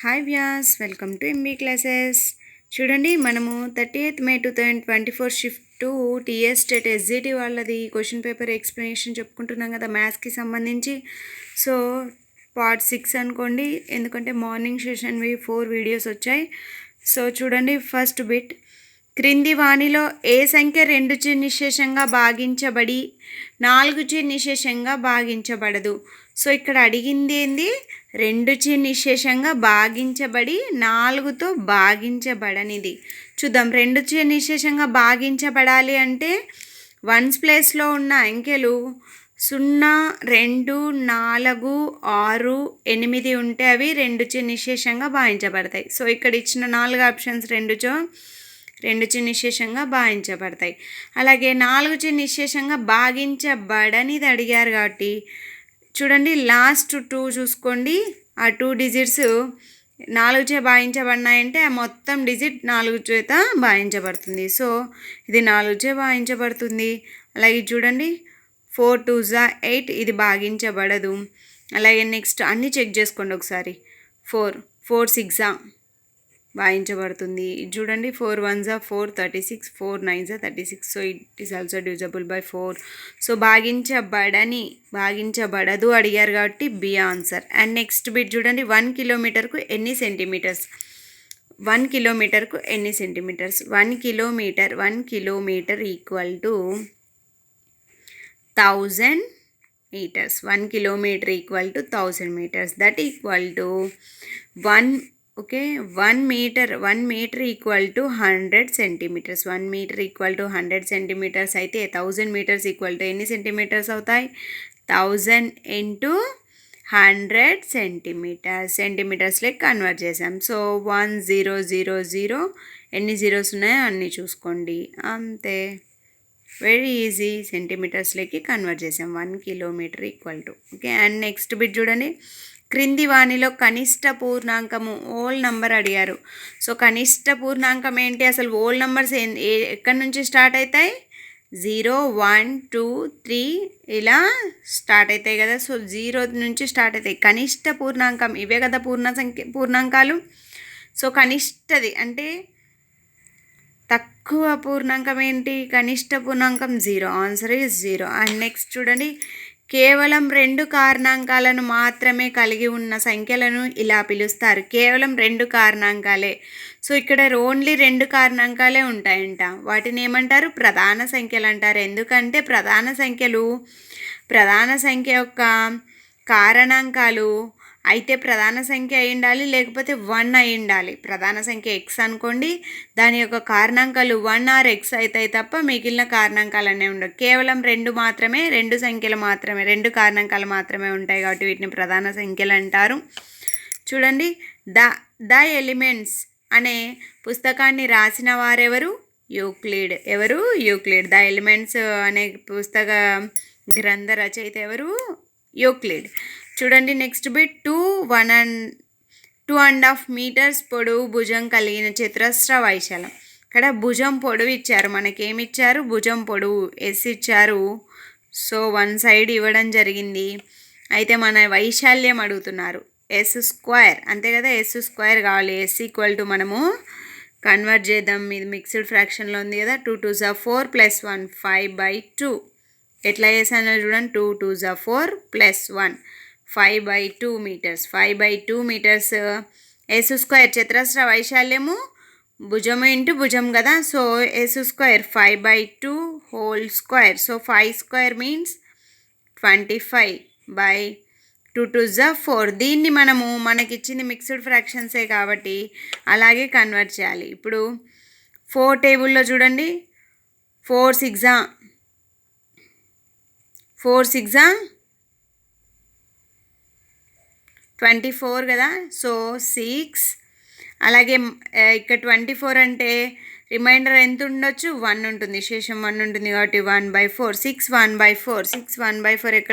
Hi Vyas, welcome to MB classes. చూడండి, మనము 30th May 2024 shift to TS state SGT వాళ్ళది question paper explanation చెప్పుకుంటున్నాం కదా మ్యాథ్స్కి సంబంధించి. సో పార్ట్ 6 అనుకోండి, ఎందుకంటే మార్నింగ్ సెషన్వి 4 వీడియోస్ వచ్చాయి. సో చూడండి, ఫస్ట్ బిట్, క్రింది వాణిలో ఏ సంఖ్య 2చే నిశ్శేషంగా భాగించబడి 4చే నిశ్శేషంగా భాగించబడదు? సో ఇక్కడ అడిగింది ఏంది? 2చే నిశ్శేషంగా భాగించబడి 4తో భాగించబడనిది. చూద్దాం, 2చే నిశ్శేషంగా భాగించబడాలి అంటే వన్స్ ప్లేస్లో ఉన్న అంకెలు 0, 2, 4, 6, 8 ఉంటే అవి 2చే నిశ్శేషంగా భావించబడతాయి. సో ఇక్కడ ఇచ్చిన 4 ఆప్షన్స్ 2చే నిశ్శేషంగా భావించబడతాయి. అలాగే 4చే నిశ్శేషంగా భాగించబడనిది అడిగారు కాబట్టి చూడండి, లాస్ట్ 2 చూసుకోండి. ఆ 2 డిజిట్స్ 4చే భావించబడినాయంటే ఆ మొత్తం డిజిట్ 4 చేత భావించబడుతుంది. సో ఇది 4చే భావించబడుతుంది. అలాగే చూడండి, 4 2s 8, ఇది భాగించబడదు. అలాగే నెక్స్ట్ అన్నీ చెక్ చేసుకోండి ఒకసారి. 4 6 భాగించబడుతుంది. చూడండి, 4 1s 4 36, 4 9s 36. So it is also divisible by 4. సో భాగించబడదు అడిగారు కాబట్టి B answer. And next bit చూడండి, 1 కిలోమీటర్కు ఎన్ని సెంటీమీటర్స్? 1 కిలోమీటర్కు ఎన్ని centimetres? 1 kilometre equal to 1000 meters. 1 kilometer equal to 1000 meters. That equal to 1 meter equal to 100 centimeters. 1 meter equal to 100 centimeters అయితే 1000 meters equal to ఎన్ని సెంటీమీటర్స్ అవుతాయి? 1000 into 100 centimeters. సెంటీమీటర్స్లోకి కన్వర్ట్ చేసాం. So 1 0 0 0, ఎన్ని జీరోస్ ఉన్నాయో అన్నీ చూసుకోండి, అంతే. వెరీ ఈజీ, సెంటీమీటర్స్లోకి కన్వర్ట్ చేసాం. 1 kilometre equal to. Okay, and next bit చూడండి, క్రింది వాణిలో కనిష్ట పూర్ణాంకము ఓల్ నంబర్ అడిగారు. సో కనిష్ట పూర్ణాంకం ఏంటి? అసలు ఓల్ నంబర్స్ ఎక్కడి నుంచి స్టార్ట్ అవుతాయి? 0 1 2 3 ఇలా స్టార్ట్ అవుతాయి కదా. సో 0 నుంచి స్టార్ట్ అవుతాయి. కనిష్ట పూర్ణాంకం ఇవే కదా పూర్ణాంకాలు. సో కనిష్టది అంటే తక్కువ పూర్ణాంకం ఏంటి? కనిష్ట పూర్ణాంకం 0. Answer is 0. అండ్ నెక్స్ట్ చూడండి, కేవలం 2 కారణాంకాలను మాత్రమే కలిగి ఉన్న సంఖ్యలను ఇలా పిలుస్తారు. కేవలం 2 కారణాంకాలే. సో ఇక్కడ ఓన్లీ 2 కారణాంకాలే ఉంటాయంట. వాటిని ఏమంటారు? ప్రధాన సంఖ్యలు అంటారు. ఎందుకంటే ప్రధాన సంఖ్య యొక్క కారణాంకాలు అయితే ప్రధాన సంఖ్య అయి ఉండాలి, లేకపోతే 1 అయి ఉండాలి. ప్రధాన సంఖ్య x అనుకోండి, దాని యొక్క కారణాంకాలు 1 or x అవుతాయి తప్ప మిగిలిన కారణాంకాలు అనేవి ఉండవు. కేవలం 2 సంఖ్యలు మాత్రమే, 2 కారణాంకాలు మాత్రమే ఉంటాయి కాబట్టి వీటిని ప్రధాన సంఖ్యలు అంటారు. చూడండి, ద ఎలిమెంట్స్ అనే పుస్తకాన్ని రాసిన వారెవరు? యూక్లిడ్. ఎవరు? యూక్లిడ్. ద ఎలిమెంట్స్ అనే పుస్తక గ్రంథ రచయిత ఎవరు? యూక్లిడ్. చూడండి, నెక్స్ట్ బిట్, 2.5 meters పొడవు భుజం కలిగిన చతురస్ర వైశాల్యం. ఇక్కడ భుజం పొడవు ఇచ్చారు, మనకేమిచ్చారు? భుజం పొడవు ఎస్ ఇచ్చారు. సో 1 side ఇవ్వడం జరిగింది. అయితే మన వైశాల్యం అడుగుతున్నారు. S² అంతే కదా, S² కావాలి. S ఈక్వల్ టు మనము కన్వర్ట్ చేద్దాం. ఇది మిక్స్డ్ ఫ్రాక్షన్లో ఉంది కదా. 2 2s 4 + 1 5/2. ఎట్లా చేసానో చూడండి, 2 2s 4 + 1 5/2 meters. 5/2 meters. S² చతురస్ర వైశాల్యము భుజము ఇంటూ భుజం కదా. So S² 5/2 whole square. So 5² means 25/2 2s 4. దీన్ని మనకిచ్చింది మిక్స్డ్ ఫ్రాక్షన్సే కాబట్టి అలాగే కన్వర్ట్ చేయాలి. ఇప్పుడు 4 టేబుల్లో చూడండి, 4 6 24 కదా. సో 6, అలాగే ఇక్కడ 24 అంటే రిమైండర్ ఎంత ఉండొచ్చు? 1 ఉంటుంది, శేషం 1 ఉంటుంది కాబట్టి 1/4. 6 1/4 ఎక్కడ